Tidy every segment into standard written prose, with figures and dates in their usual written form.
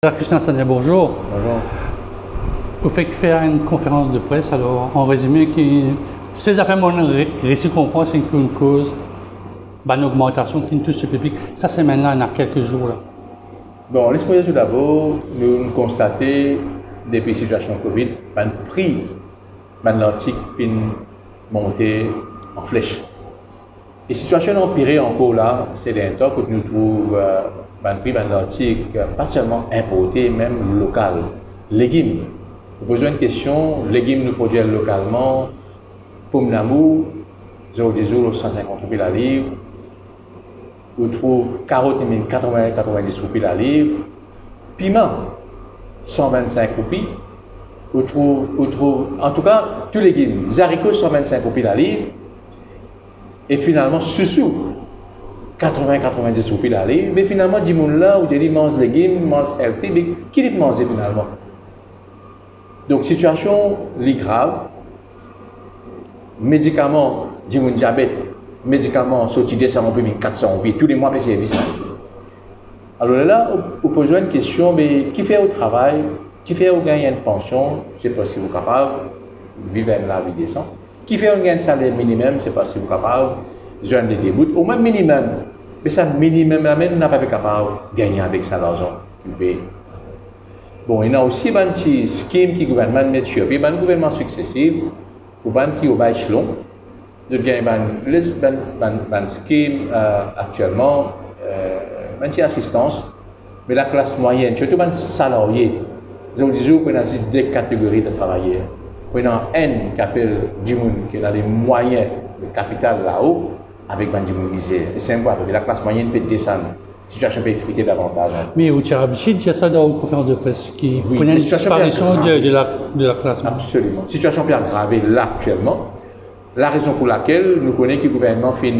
Krishna Sanya, bonjour. Bonjour. Vous faites faire une conférence de presse, alors en résumé, ces affaires, mon récit qu'on prend, c'est une cause d'une augmentation qui touche le public. Ça, c'est maintenant, il y a quelques jours. Là. Bon, laisse-moi tout d'abord, nous constater, depuis la situation Covid, le prix de l'antique est monté en flèche. La situation empirée encore là, c'est un temps que nous trouvons le prix de l'antique, pas seulement importé, même local. Légumes. Vous posez une question, légumes nous produisent localement, pomme d'amour, 0,10 150 roupies la livre. Vous trouvez carottes 90 roupies la livre. Piment, 125 roupies. Vous trouvez, en tout cas, tous les légumes. Les haricots, 125 roupies la livre. Et finalement, sous 80-90 roupies la livre. Mais finalement, dis moi là, où dit mange légumes, mange healthy, mais qui dit manger finalement? Donc, situation est grave. Médicaments, dis moi diabète, médicaments sortis 200 roupies, 400 roupies, tous les mois, c'est service. Alors là, vous posez une question, mais qui fait au travail, qui fait au gagner une pension, c'est pas si vous êtes capable de vivre la vie décente. Qui fait un gain de salaire minimum, c'est pas si vous êtes capable de joindre des débouts, au moins minimum. Mais ça, minimum, là même, n'a pas été capable de gagner avec ça l'argent qu'il paye. Bon, il y a aussi un petit scheme qui gouvernement met sur pied, un gouvernement successif, pour un qui au bas échelon. Il y a un scheme actuellement, une petite assistance, mais la classe moyenne, surtout les salariés, ils ont dit qu'on a deux catégories de travailleurs. On a un N qui appelle du monde qui a les moyens, le capital là-haut, avec du monde misère. Et c'est un bois, la classe moyenne peut descendre. La situation peut effriter davantage. Mais au Tcharabichi, il y a ça dans une conférence de presse qui prenait une disparition de la classe moyenne. Absolument. Situation peut aggraver là actuellement. La raison pour laquelle nous connaissons que le gouvernement fait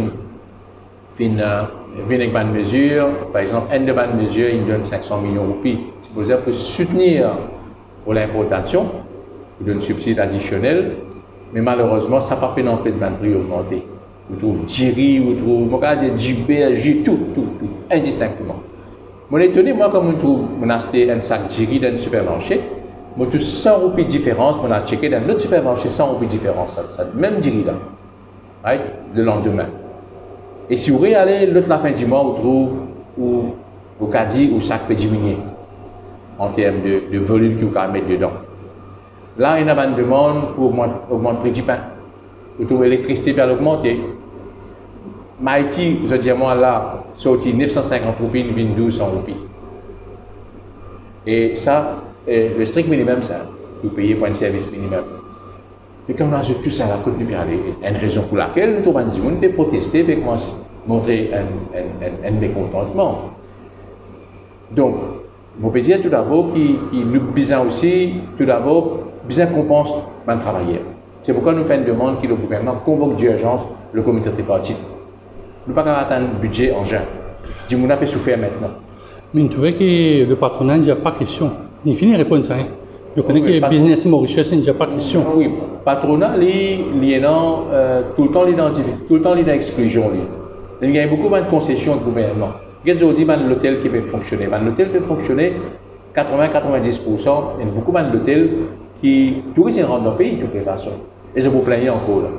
avec une mesure, par exemple, une de bonnes mesures, il donne 500 millions de roupies, supposé pour soutenir pour l'importation, il donne un subside additionnel, mais malheureusement, ça n'a pas pu empêcher le prix augmenter. Vous trouvez Jiri, vous trouvez JBRJ, tout, indistinctement. Je suis étonné, moi, quand je trouve acheté un sac Jiri dans un supermarché, je trouve 100 roupies de différence, je vais checker dans un autre supermarché 100 roupies de différence, ça même Jiri là, right? Le lendemain. Et si vous regardez l'autre la fin du mois, vous trouvez au caddie où sac peut diminuer en termes de volume que vous pouvez mettre dedans. Là, il y a une demande pour augmenter le prix du pain. Vous trouvez l'électricité peut augmenter. Maïti, je dis moi là, sorti 950 roupies, il vient 1200 roupies. Et ça, le strict minimum, ça, vous payez pour un service minimum. Et quand on ajoute tout ça à la côte du aller, une raison pour laquelle nous trouvons du monde peut protester, peut montrer un mécontentement. Donc, je peux dire tout d'abord qu'il nous besoin aussi, tout d'abord, besoin qu'on pense à travailler. C'est pourquoi nous faisons une demande que le gouvernement convoque d'urgence le comité tripartite. Nous ne pouvons pas attendre un budget en juin. Du monde peut souffrir maintenant. Mais vous trouvez que le patronat n'y a pas question. Il finit de répondre ça. Je connais que le business mauritius, il n'y a pas question. Oui, le patronat, il est tout le temps tout le temps il est dans l'exclusion. Il y a beaucoup de concessions du gouvernement. Il y a aujourd'hui l'hôtel qui peut fonctionner. L'hôtel peut fonctionner 80-90%. Il y a beaucoup d'hôtels qui touristes rentrent dans le pays de toutes les façons. Et je vous plaignez encore là.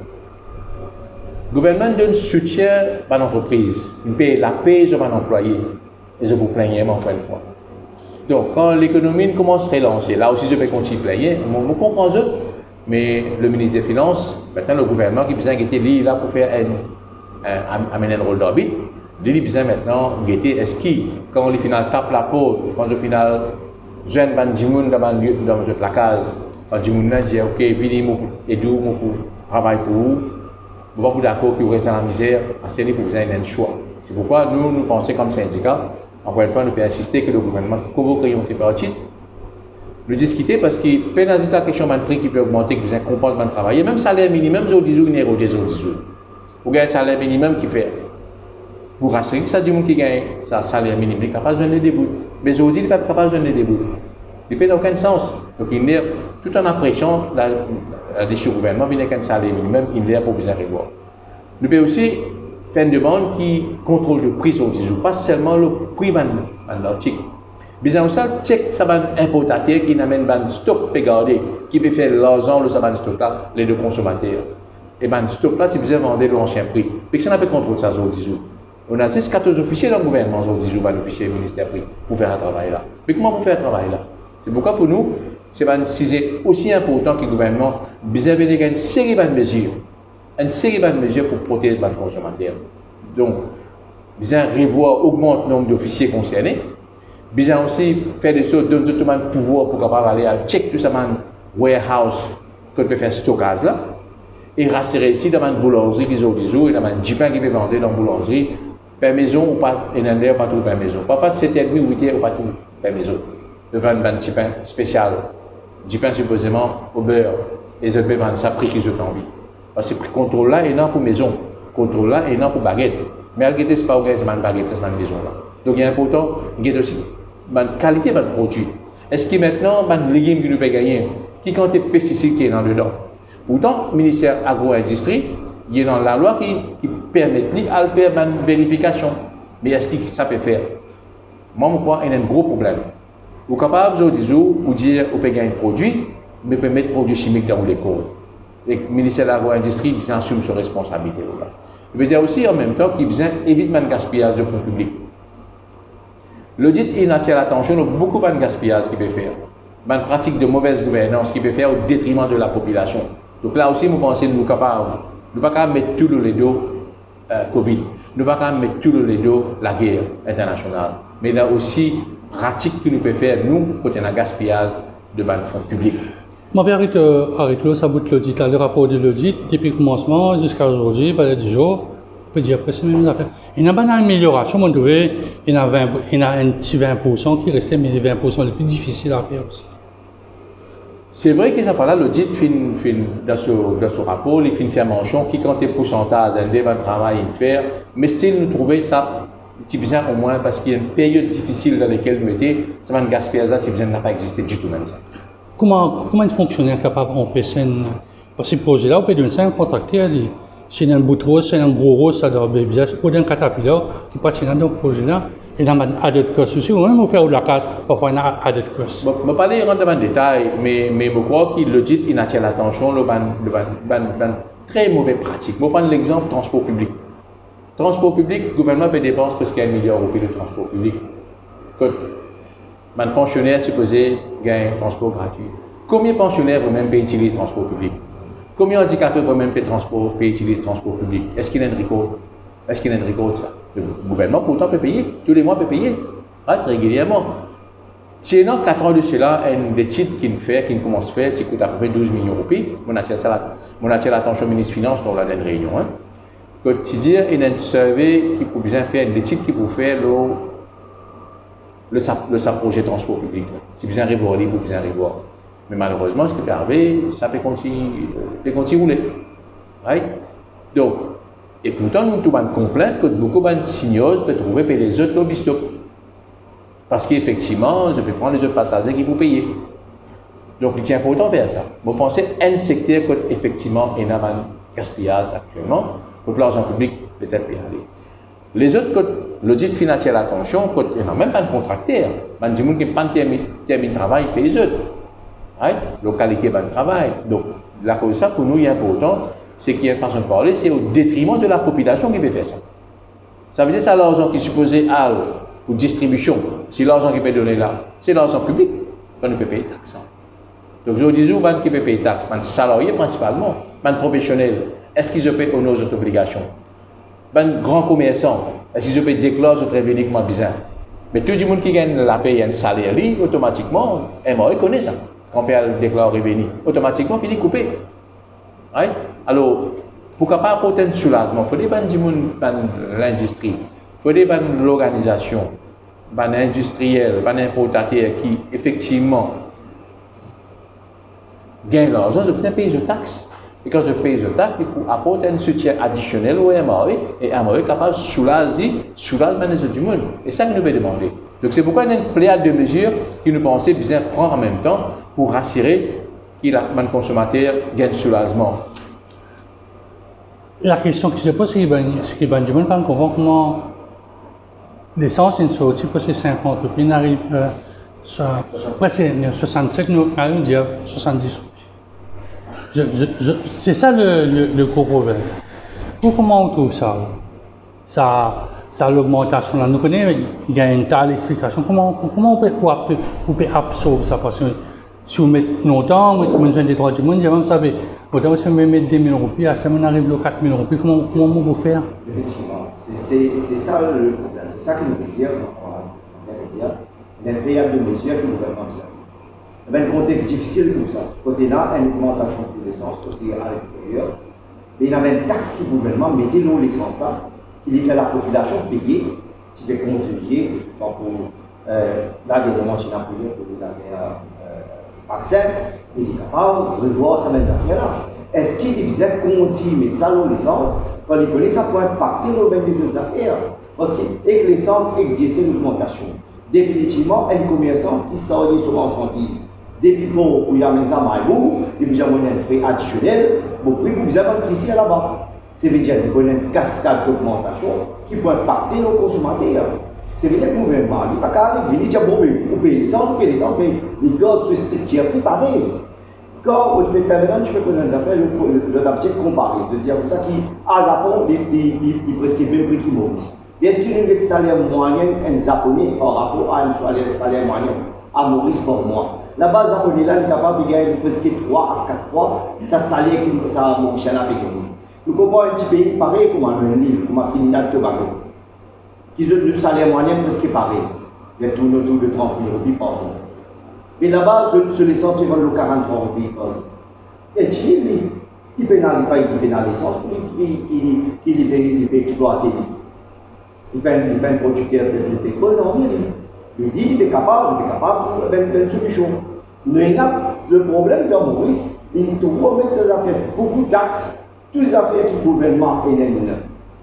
Le gouvernement donne soutien à l'entreprise. Il paye la paie sur un employé. Et je vous plaignez encore une fois. Donc, quand l'économie commence à relancer, là aussi je peux continuer à plaigner, je comprends ça, mais le ministre des Finances, maintenant le gouvernement qui besoin d'être là pour faire amener un rôle d'arbitre, il a besoin maintenant d'être est-ce qu'il, quand le final tape la peau, quand le final jeune bandimoun dans la case, quand le bandimoun dit ok, venez aider pour travailler pour vous, vous n'êtes pas d'accord que vous restez dans la misère, parce que vous avez un choix. C'est pourquoi nous pensons comme syndicat. Encore une fois, nous pouvons insister que le gouvernement convoque un tripartite. Nous discuter parce qu'il pénalise la question de prix qui peut augmenter, qui besoin de compenser de travailler. Même salaire minimum, ils ont 10 jours, ils ont 10 jours. Vous gagnez un salaire minimum qui fait. Pour rassurer, ça dit qui gagne un salaire minimum, il n'est pas capable de joindre les débouts. Mais aujourd'hui, il n'est pas capable de joindre les débouts. Il n'a aucun sens. Donc, il est tout en appréciant la décision du gouvernement, il n'a un salaire minimum, il est pour besoin de revoir. Nous pouvons aussi faire une demande qui contrôle le prix sur 10 jours, pas seulement le prix de l'article. Bien aussi, check ça va importateur qui n'amène ban stock peut garder, qui peut faire l'argent le ça va stock là, les deux consommateurs. Et ban stock là, tu peux vendre l'ancien prix. Mais ça n'a pas contrôle ça aujourd'hui. On a 14 officiers dans le gouvernement aujourd'hui, ban officier ministère prix pour faire un travail là. Mais comment pour faire un travail là? C'est pourquoi pour nous, c'est aussi important que le gouvernement besoin de une série de mesures. Une série de mesures pour protéger les consommateurs. Donc, besoin de revoir, augmenter le nombre d'officiers concernés. Besoin aussi faire des choses, donner tout le pouvoir pour capable aller à check tout ça, warehouse, qu'on peut faire stockage là. Et rassurer ici dans une boulangerie qui ont des jours, et dans un jeepin qui peut vendre dans la boulangerie, par maison ou pas, et dans l'air, pas tout par maison. Parfois, 7h30 ou 8h ou pas tout par maison. De vendre un jeepin spécial. Jeepin supposément au beurre. Et ils peuvent vendre ça prix qu'ils ont envie. Parce que le contrôle là est non pour maison. Le contrôle là est non pour baguette. Mais elle n'est pas au c'est une baguette, c'est une maison là. Donc il est important, il y a aussi la qualité de produit. Est-ce que maintenant, les légumes que nous pouvons gagner, qui comptent les pesticides qui sont dans dedans? Pourtant, le ministère agro-industrie, il est dans la loi qui permet de faire une vérification. Mais est-ce que ça peut faire? Moi, je crois qu'il y a un gros problème. Vous êtes capable aujourd'hui de dire qu'on peut gagner un produit, mais peut mettre produits chimiques dans l'école. Et le ministère de l'agro-industrie assume ses responsabilités. Je veux dire aussi en même temps qu'il évite le gaspillage de fonds publics. L'audit il attire l'attention de beaucoup de gaspillage qu'il peut faire. Une pratique de mauvaise gouvernance qu'il peut faire au détriment de la population. Donc là aussi, nous pensons que nous sommes capables. Nous ne pouvons pas mettre tout le dos Covid. Nous ne pouvons pas mettre tout le dos la guerre internationale. Mais là aussi, pratique que nous pouvons faire, nous, quand on a gaspillage de fonds publics. Je vais arrêter là, ça bout l'audit, le rapport de l'audit, depuis le commencement jusqu'à aujourd'hui, il y a 10 jours, on peut dire après c'est même affaire. Il y a une amélioration, on trouve, il y a un petit 20% qui restait, mais les 20% les plus difficiles à faire aussi. C'est vrai que ça fait là l'audit dans ce rapport, il fait mention qui compte les pourcentages de travail à faire, mais still nous trouvons ça petit bizarre au moins parce qu'il y a une période difficile dans laquelle nous mettez, ça va un gaspillage là, petit bizarre n'a pas existé du tout même ça. Comment un fonctionnaire capable d'empêcher parce que ce projet-là, on peut donner ça à un contracteur, c'est un bout de rose, c'est un gros rose, ça doit être bizarre, pour un caterpillar qui passe dans le projet-là, et dans un added cost aussi, ou même on fait la carte, parfois un added cost. Je ne vais pas aller rentrer dans le détail, mais je crois que l'audit il attire l'attention de très mauvaise pratique. Je vais prendre l'exemple transport public. Transport public, le gouvernement peut dépenser presque 1 milliard au pays de transport public. Un pensionnaire supposé gagne un transport gratuit. Combien de pensionnaires vous-même utilisent le transport public? Combien d'handicapés vous-même utilisent le transport public? Est-ce qu'il y a un record? Est-ce qu'il y a un record de ça? Le gouvernement pourtant peut payer, tous les mois peut payer, très régulièrement. Si dans 4 ans de cela, une étude qui commence à faire, qui coûte à peu près 12 millions de pays, on attire l'attention au ministre des Finances dans la dernière réunion. Quand tu dis, il y a un survey qui peut bien faire, une étude qui peut faire le projet de transport public. Si vous arrivez à vous bien arriver. Mais malheureusement, ce qui peut arriver, ça peut continuer rouler. Right? Donc, et pourtant, nous avons une complainte que beaucoup de signaux peuvent trouver par les autres lobbyistes. Parce qu'effectivement, je peux prendre les autres passagers qui vous payer. Donc, il est important de faire ça. Vous pensez un secteur que effectivement il y a un gaspillage actuellement, pour l'argent public peut-être y aller. Les autres, l'audit financier à l'attention, il n'y a même pas de contracteur. Il y a des gens qui n'ont pas terminé le travail, ils payent les autres. Right? Localité de travail. Donc, la cause ça, pour nous, il est important, c'est qu'il y a une façon de parler, c'est au détriment de la population qui peut faire ça. Ça veut dire que c'est l'argent qui est supposé aller pour distribution. Si l'argent qui peut donner là, c'est l'argent public, on ne peut payer taxe. Donc, je dis aux gens qui peuvent payer taxe, les salariés principalement, les professionnels, est-ce qu'ils paient nos autres obligations? Les grands commerçants, est-ce qu'ils paient des clauses autres uniquement bizarres? Mais tout le monde qui gagne la paye un salaire, automatiquement, MOE connaît ça. Quand on fait déclarer revenu, automatiquement, finit coupé. Right? Alors, pourquoi pas apporter un soulagement? Il faut que l'industrie, il faut que l'organisation, l'industriel, l'importateur qui effectivement gagne l'argent, je peux payer de taxes. Et quand je paye de taxes, il faut apporter un soutien additionnel au MRE et MRE est capable de soulager les autres du monde. Et c'est ça que nous devons demander. Donc c'est pourquoi il y a une pléiade de mesures qui nous pensons bien prendre en même temps pour rassurer que le consommateur gagne soulagement. La question qui se pose, c'est que les gens comprennent comment l'essence est sortie pour ces 50 puis il arrive Ça, après, c'est 65, nous allons dire 70. C'est ça le gros problème. Comment on trouve ça? Ça l'augmentation là. Nous connaissons, il y a une telle explication. Comment on peut absorber ça? Parce que si on met longtemps, on met des droits du monde, vous savez, autant si on met 2 000 roupies, à ce moment on arrive aux 4 000 roupies, comment on peut faire? Effectivement, c'est ça le problème. C'est ça que nous voulons dire. L'impayable de mesures que le gouvernement a. Un contexte difficile comme ça. Côté là, une augmentation de l'essence, côté à l'extérieur. Mais il y a une taxe qui gouvernement mettait l'eau l'essence là, qui fait la population payer, qui fait contribuer, pour là, des demandes pour les affaires vaccins, il est capable de revoir ça même affaire là. Est-ce qu'il est bien continuer de mettre ça l'eau l'essence quand il connaît ça pour impacter nos mêmes autres affaires? Parce que l'essence exerce l'augmentation. Définitivement, un commerçant qui sort sur marchandises. Depuis qu'il y a maintenant Maïbou, il y a un frais additionnel, pour prix vous avez un prix là-bas. Ça veut dire qu'il y a une cascade d'augmentation qui peut impacter nos consommateurs. Ça veut dire que le gouvernement, il n'y a pas qu'à dire bon, vous payez l'essence, mais les gars se structurent plus pareil. Quand vous faites Talleyrand, je fais poser des affaires, le d'habitude comparé. C'est-à-dire comme ça qui, à Japon, il presque le même prix qu'il Maurice. Est-ce qu'il y a un salaire moyen, un japonais, par rapport à un salaire moyen à Maurice par mois? Là-bas, les japonais là, il est capable de gagner presque 3 à 4 fois sa salaire qu'il a Maurice a gagné. Nous comprenons un petit pays pareil comme un île, comme un Trinidad et Tobago, qui ont le salaire moyen presque pareil. Il y a tourné autour de 30 000 roupies par mois. Mais là-bas, sur les centres, ils vendent le 43 roupies par mois. Et Chili, il pénalise pas, il pénalise l'essence, il paye exploiter. Il fait un producteur de pétrole, non, il dit qu'il est capable de faire une solution. Le problème de Maurice, il doit mettre ses affaires, beaucoup de taxes, toutes les affaires qui le gouvernement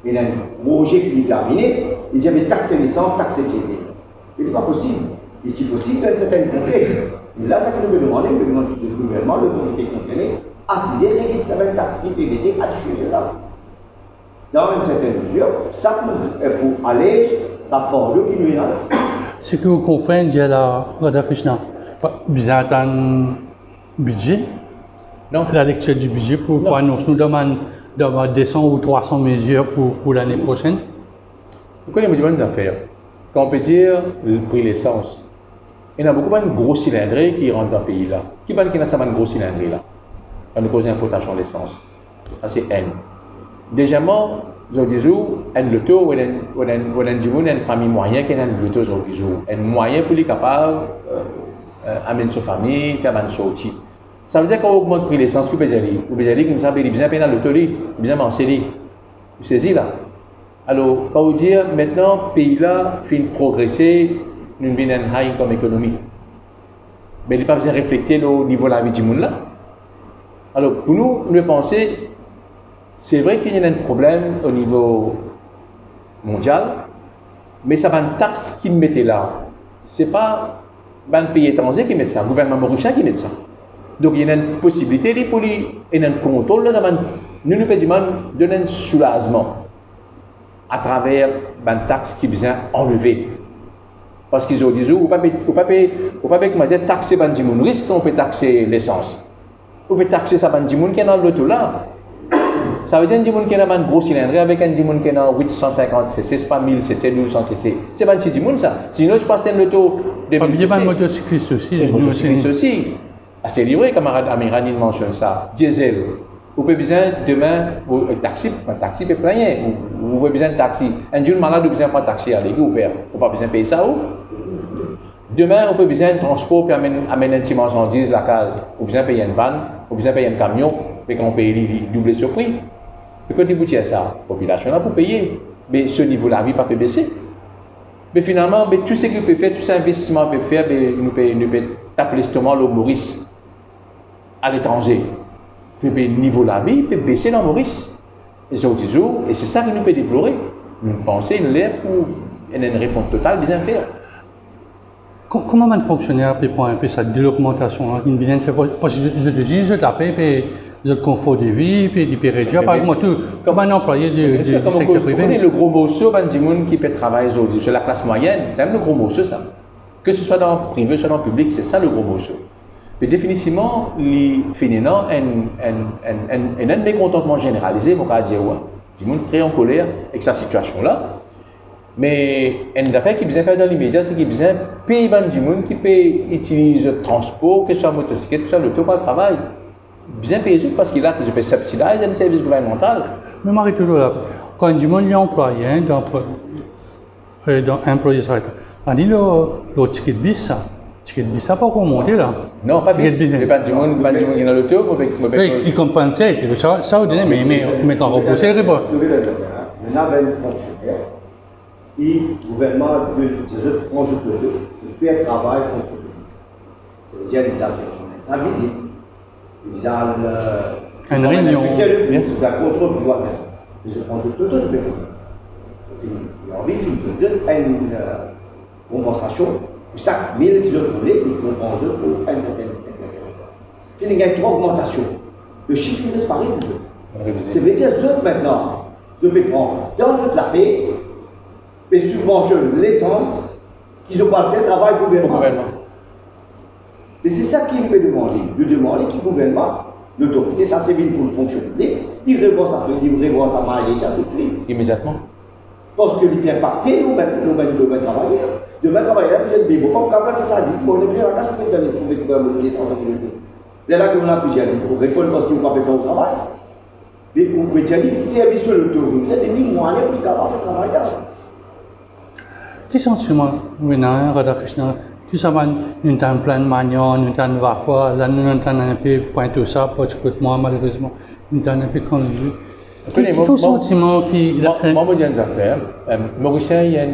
et un projet qui est terminé, il dit qu'il taxe l'essence, taxe plaisir. Il n'est pas possible. Il est possible dans un certain contexte. Et là, ça que nous demandons, le gouvernement, l'autorité concernée, assiser rien que cette taxe qui permettait d'adjuger là. Dans une certaine mesure, ça pour aller, ça forme qui nous est là. Ce que vous comprenez, il y a la Radha Krishna. Vous avez un budget, donc la lecture du budget pour annoncer, nous demande 200 ou 300 mesures pour l'année prochaine. Vous connaissez les bonnes affaires. Quand on peut dire le prix de l'essence, il y a beaucoup de gros cylindrés qui rentrent dans le pays là. Qui parle qu'il y a ça de gros cylindrés là? Quand nous causons l'importation de l'essence. Ça c'est N. Deuxièmement, aujourd'hui, un loto ou une famille moyenne qui a un loto aujourd'hui, un moyen pour les capables amener sa famille, faire un sortie. Ça veut dire qu'on augmente le prix de l'essence, vous pouvez dire comme ça, il a besoin de loto, il a besoin de menser. Vous saisissez là? Alors, quand vous dites maintenant, le pays là fait progresser, nous avons une high income économie. Mais il n'a pas besoin de réfléchir au niveau de la vie du monde là. Alors, pour nous, nous pensons, c'est vrai qu'il y a un problème au niveau mondial, mais ça va une taxe qui mettait là. Ce n'est pas un pays étranger qui met ça, le gouvernement mauricien qui met ça. Donc il y a une possibilité pour lui, il y a un contrôle, nous pouvons donner un soulagement à travers une taxe qui vient enlever. Parce qu'ils ont dit, vous ne pouvez pas taxer les risque qu'on peut taxer l'essence. Vous pouvez taxer ça qui est dans l'auto là. Ça veut dire que qui a un gros cylindre avec un dimon qui a 850 cc, c'est pas 1000 cc, 1200 cc. C'est pas un petit dimon ça. Sinon, je pense que c'est un auto de 1000 cc. Il y a un motocycliste aussi. Un motocycliste aussi. C'est livré, camarade Amirani mentionne ça. Diesel. Vous avez besoin demain, un taxi peut plein. Vous avez besoin de taxi. Un jour malade, vous avez besoin de taxi à l'église ouvert. Vous n'avez pas besoin de payer ça où? Demain, on peut besoin de transport pour amener un petit marchandise la case. Vous avez besoin de payer une vanne, vous avez besoin de payer un camion, et qu'on paye doubler ce prix. Et quand vous dites ça, la population là pour payer. Mais ce niveau de la vie ne peut pas baisser. Mais finalement, tout ce qu'il peut faire, tout cet investissement qu'il peut faire, nous peut taper l'estomac au Maurice à l'étranger. Le niveau de la vie peut baisser dans Maurice. Et c'est ça que nous peut déplorer. Nous pensons qu'il y a une réforme totale bien faire. Comment un fonctionnaire peut prendre un peu cette l'augmentation une vilaine, parce que je te dis, je t'appelle, puis le confort de vie, puis il peut réduire, par exemple, tout, comme un employé du secteur privé. Le gros morceau, il y a des gens qui peut travailler aujourd'hui, c'est la classe moyenne, c'est même le gros morceau ça. Que ce soit dans le privé, soit dans le public, c'est ça le gros morceau. Mais définitivement, les féminins, un mécontentement généralisé, mon cas dire, ouais, du monde très en colère avec sa situation-là. Mais une affaire qui besoin faire dans l'immédiat, c'est qu'il besoin payer du monde qui peut utiliser le transport, que ce soit motocyclette, que ce soit l'auto pour le travail. Bien payer parce qu'il a que je peux subsidiser un service gouvernemental. Mais Marie tout là, quand du monde est employé dans employé ça, on dit le ticket de bis, ça pas monter là. Non, pas bis. Mais pas du monde qui est dans l'auto, il comprend ça, ça au donné, mais quand on repousse, il pas. Il y a un fonctionnaire qui, le gouvernement, de faire travail fonctionnel. C'est-à-dire, il a fait sa visite, il a une réunion, il a contrôle pouvoir de ce consulteur, je vais il a envie de une compensation pour chaque 1000 qu'ils ont roulé, ils compensent pour une certaine. Il y a une augmentation. Le chiffre disparaît pour eux. Ça veut dire que maintenant, je vais prendre dans la paix, et subventionne l'essence qu'ils n'ont pas fait travail gouvernement. Mais c'est ça qu'il peut demander. Il demander qu'il gouvernement, l'autorité, ça c'est bien pour le fonctionner, il revoit ça mal déjà tout de suite. Immédiatement. Parce que il vient partir, nous travailler. Demain travailler, vous êtes bien. Pourquoi on fait ça? On est plus à la casse pour les l'essence. C'est là qu'on a plusieurs pour répondre parce qu'on ne peut pas faire au travail. Mais vous pouvez dire que si service sur l'autorité, vous êtes mis moyen pour le faire travail là. Quel sentiment, Radha Krishna, tu sais, nous avons un plan de manion, nous avons un vacua, là nous avons un peu point tout ça, pas de moi malheureusement, nous avons un peu conduit. Quel sentiment qui... Moi, je dis une affaire. Mauricien, il y a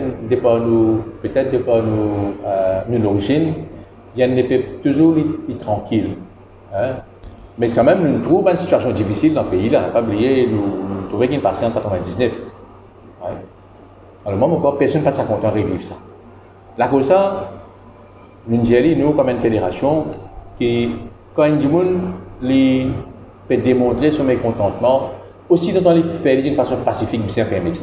peut-être de par nos origines, il y a toujours tranquille. Mais quand même, nous trouvons une situation difficile dans le pays là. Pas oublier, nous trouvons qu'il est passé en 99. Alors, moi, personne ne passe à content de revivre ça. La cause ça, nous, comme une fédération, qui, quand du monde peut démontrer son mécontentement, aussi dans les faire d'une façon pacifique, bien permettre.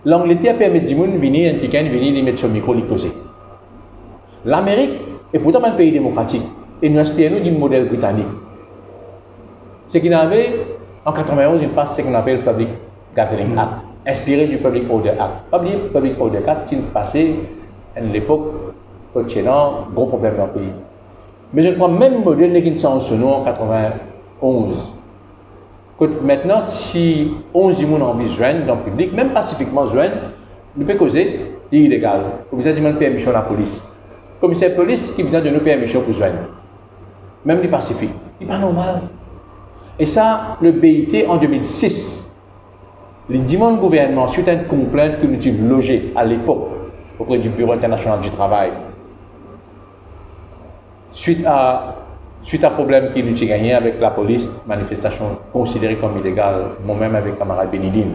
L'Angleterre permet du monde de venir, venir mettre son micro, les poser. L'Amérique est pourtant un pays démocratique et nous inspirons du modèle britannique. Ce qu'il avait en 91, il passe ce qu'on appelle le Public Gathering Act, inspiré du Public Order Act. Pas oublier le Public Order Act, il passait à l'époque, pour un gros problème dans le pays. Mais je crois même le modèle qui s'en sonne en 91. Maintenant, si 11 personnes ont envie de joindre dans le public, même pacifiquement joindre, nous peut causer illégal. Le commissaire demande permission à la police. Le commissaire de police qui besoin de nous permission pour joindre. Même les pacifiques. Ce n'est pas normal. Et ça, le BIT en 2006, les demandes du gouvernement, suite à une complainte que nous avons logée à l'époque auprès du Bureau international du travail, suite à problème qu'il nous a gagné avec la police, manifestation considérée comme illégale, moi-même avec camarade Benidine,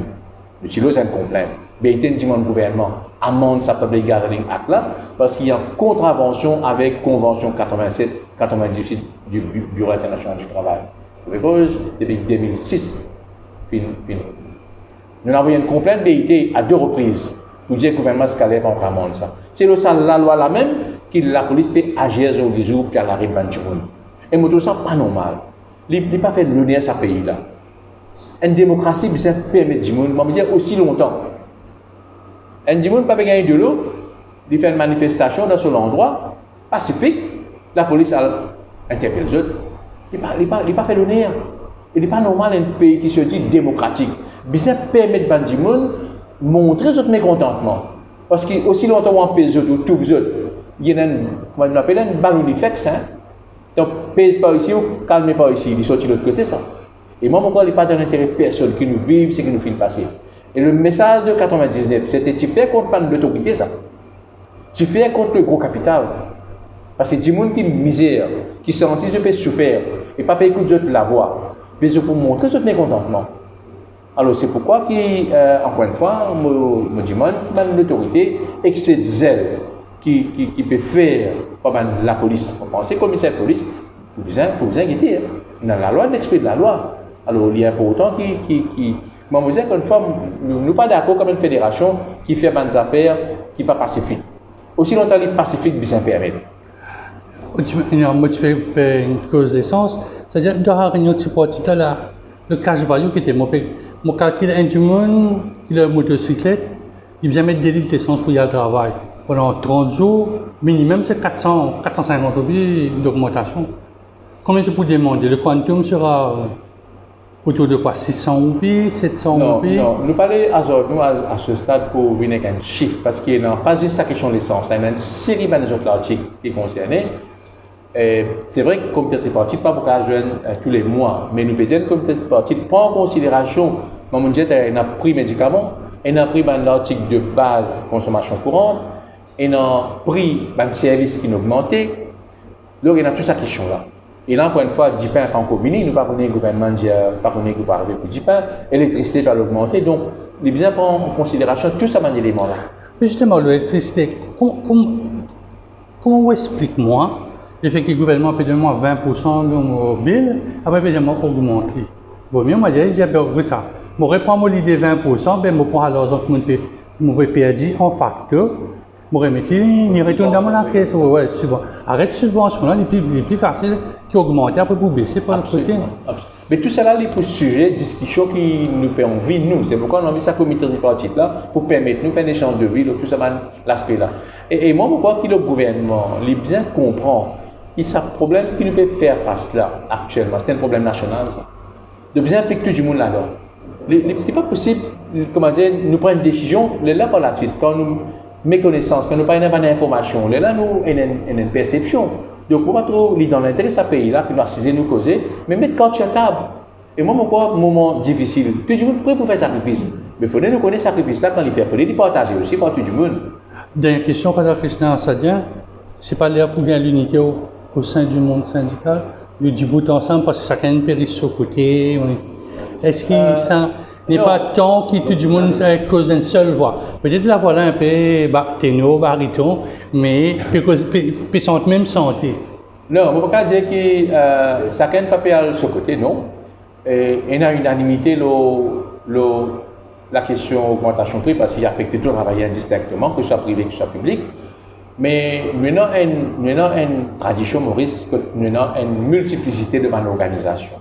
nous avons une complainte. BIT demande au gouvernement amende sa Public Gathering Act là, parce qu'il y a une contravention avec Convention 87-98 du Bureau international du travail. Depuis 2006, nous avons envoyé une complainte BIT à 2 reprises pour dire que le gouvernement scalaire contre amende ça. C'est la loi là même que la police peut agir sur les jours pour l'arrêt de Banjoun. Et moi, tout ça, pas normal. Il n'a pas fait l'honneur à ce pays-là. Une démocratie, ça permet du monde, je dire aussi longtemps. Un du monde pas gagner de l'eau, il fait une manifestation dans son endroit, pacifique, la police interpelle les autres. Il n'a pas fait l'honneur. Il n'est pas normal un pays qui se dit démocratique. Ça permet du monde montrer son mécontentement. Parce que aussi longtemps on pèse les autres, tous les autres, il y a un ballon effect, hein. Donc, pèse pas ici ou calme pas ici, il sortit de l'autre côté ça. Et moi, mon corps n'est pas dans l'intérêt personne qui nous vive, ce qui nous fait passer. Et le message de 99, c'était tu fais contre l'autorité ça. Tu fais contre le gros capital. Parce que du monde qui est misère, qui sentit je peux souffrir, et pas écouter la voix, mais je peux montrer ce mécontentement. Alors c'est pourquoi, encore une fois, je demande que l'autorité excède zèle qui peut faire la police. On pense que le commissaire de police, pour vous inquiéter, dans la loi, l'esprit de la loi. Alors il est important moi je dis qu'une fois, nous ne sommes pas d'accord comme une fédération qui fait des affaires qui ne sont pas pacifiques. aussi longtemps les pacifiques bien permettre. Il y a motivé par une cause d'essence, c'est-à-dire dans la réunion de parti là, le cash value qui était mon calcul un du monde qui a une motocyclette, il vient mettre des litres d'essence pour y aller au travail. Pendant 30 jours, minimum c'est 450 roupies d'augmentation. Combien je peux demander? Le quantum sera autour de quoi? 600 roupies, 700 roupies? Non, nous parlons à ce stade pour venir avec un chiffre, parce qu'il n'y a pas juste la question de l'essence, il y a une série d'autres articles qui concernent. C'est vrai que le comité tripartite pas beaucoup à jouer tous les mois, mais nous pouvons dire que le comité tripartite prend en considération, comme on dit, il a pris médicaments, il a pris l'article de base consommation courante, il a pris le service qui a augmenté, donc il y a toute cette question-là. Et là, encore une fois, du pain pas encore venu, nous pas connaître le gouvernement, pas connaître qu'il va arriver pour du pain, l'électricité va augmenter, donc il est bien prendre en considération tous ces éléments-là. Mais justement, l'électricité, comment vous explique-moi le fait que le gouvernement peut donner 20% de mon bill, après il peut augmenter. Vaut mieux, moi, je dis, ça. Je reprends l'idée 20%, ben, je prends l'argent que je perdu en facteur, je remettre, il retourne dans mon caisse. Ouais, arrête de subvention, là, les plus faciles qui augmentent, après pour baisser par le côté. Mais tout cela, c'est pour sujet, discussion qui nous fait envie, nous. C'est pourquoi on a mis ça comité tripartite là, pour permettre nous de faire des échanges de vie, tout ça, l'aspect là. Et moi, je crois que le gouvernement, il bien comprend qu'il y a un problème qui nous peut faire face là, actuellement. C'est un problème national, ça. De bien impliquer tout le monde là-dedans. Il n'est pas possible, comment dire, nous prendre une décision, là par la suite, quand nous méconnaissance, quand nous pas une information, là nous avons une perception. Donc, on va trouver dans l'intérêt de ce pays-là, qui doit assiser nous causer, mais mettre carte sur la table. Et moi, je crois, moment difficile, tout le monde est prêt pour faire sacrifice. Mais il faut nous connaître ce sacrifice-là quand il fait. Il faut le partager aussi par tout le monde. Dernière question, quand Krishna Sadien, c'est pas l'air pour bien l'unité au sein du monde syndical, le du bout ensemble, parce que chacun a une périsse sur le côté. Est-ce que ça n'est pas tant que tout le monde fait à cause d'une seule voix? Peut-être la voix là un peu ténor, baryton, mais peut sentir même santé. Non, je ne peux pas dire que chacun ne peut pas aller sur le côté, non. Et il y a une unanimité la question augmentation de prix parce qu'il affecte tout le travail indistinctement, que ce soit privé, que ce soit public. Mais nous avons une tradition, Maurice, que nous avons une multiplicité de organisations.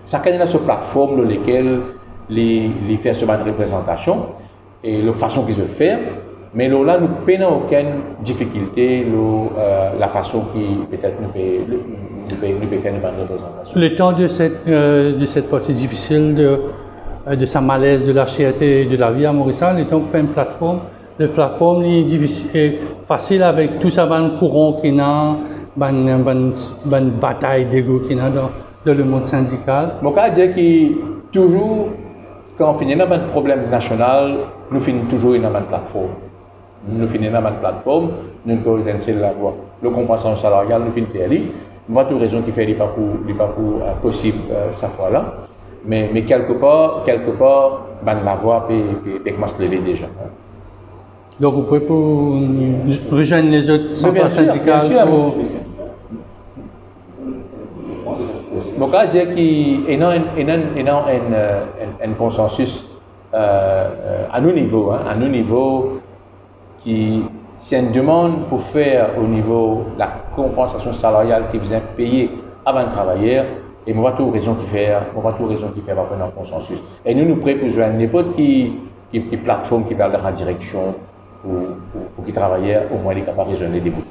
Chacun a sa plateforme dans laquelle il fait cette représentation et la façon qu'ils veulent faire. Mais là, nous n'avons aucune difficulté, la façon qui peut-être nous peut faire une représentation. Le temps de cette partie difficile de sa malaise, de la cherté de la vie à Maurice, le temps qu'on fait une plateforme, la plateforme est facile avec tout ça, le courant qu'il y a, une bataille d'ego qu'il y a dans le monde syndical. Mon cas dit que toujours, quand on finit dans un problème national, nous finissons toujours dans une plateforme. Nous finissons dans une plateforme, nous pouvons la voie. Le compensation salariale, nous finissons faire. Il y a toute raison qui fait qu'il n'est pas possible cette fois-là. Mais quelque part, la voie peut commencer à lever déjà. Donc vous pouvez rejoindre les autres centrales syndicales pour... Mon cas dit qu'il y a un consensus à nos niveaux, qui c'est une demande pour faire au niveau de la compensation salariale qui vient payer avant de travailler, et moi tout raison qui faire va prendre un consensus. Et nous prêts pour joindre n'importe qui plateforme qui va dans la direction pour qui travailler au moins les capables de raisonner des bouts.